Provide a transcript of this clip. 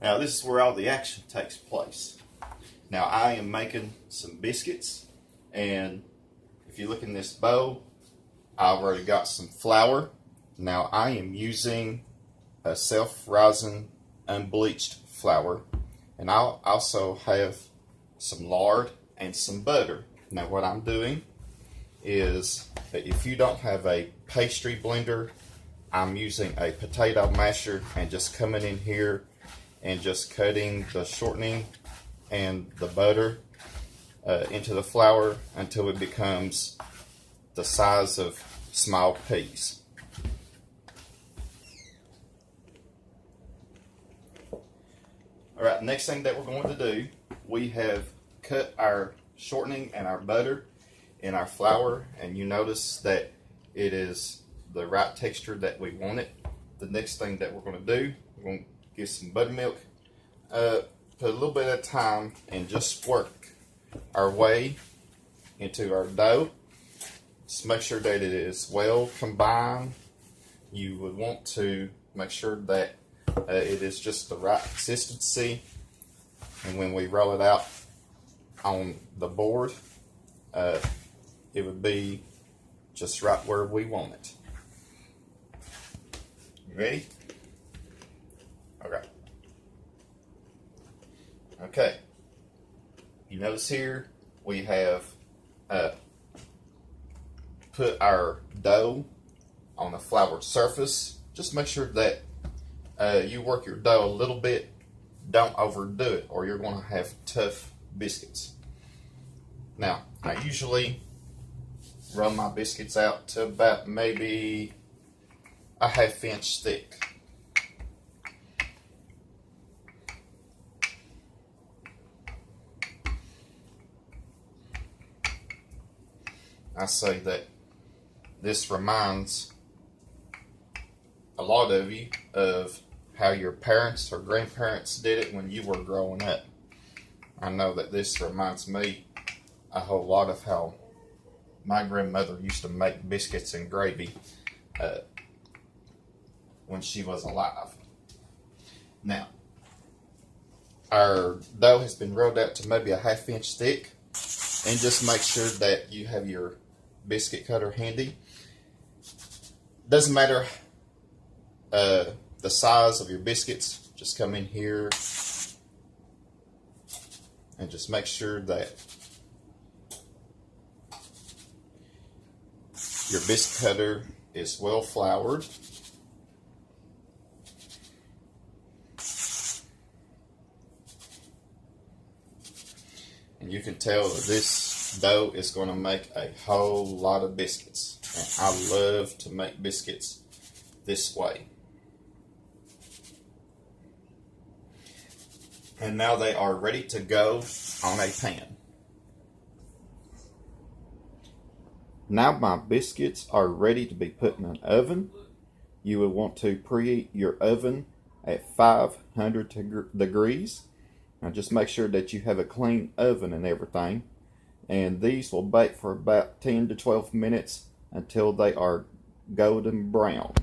Now this is where all the action takes place. Now I am making some biscuits, and if you look in this bowl, I've already got some flour. Now I am using a self-rising unbleached flour, and I'll also have some lard and some butter. Now what I'm doing is that if you don't have a pastry blender, I'm using a potato masher and just coming in here and just cutting the shortening and the butter into the flour until it becomes the size of small peas. Alright, next thing that we're going to do, we have cut our shortening and our butter in our flour, and you notice that it is the right texture that we want it. The next thing that we're going to do, we're going to get some buttermilk, put a little bit of time, and just work our way into our dough. Just make sure that it is well combined. You would want to make sure that it is just the right consistency, and when we roll it out on the board, it would be just right where we want it. You ready? Okay. Okay. You notice here we have put our dough on a floured surface. Just make sure that you work your dough a little bit. Don't overdo it, or you're going to have tough biscuits. Now, I usually run my biscuits out to about maybe a ½ inch thick. I say that this reminds a lot of you of how your parents or grandparents did it when you were growing up. I know that this reminds me a whole lot of how my grandmother used to make biscuits and gravy when she was alive. Now, our dough has been rolled out to maybe a ½ inch thick, and just make sure that you have your biscuit cutter handy. Doesn't matter the size of your biscuits, just come in here and just make sure that your biscuit cutter is well floured. And you can tell that this dough is going to make a whole lot of biscuits. And I love to make biscuits this way. And now they are ready to go on a pan. Now my biscuits are ready to be put in an oven. You will want to preheat your oven at 500 degrees. Now just make sure that you have a clean oven and everything. And these will bake for about 10 to 12 minutes until they are golden brown.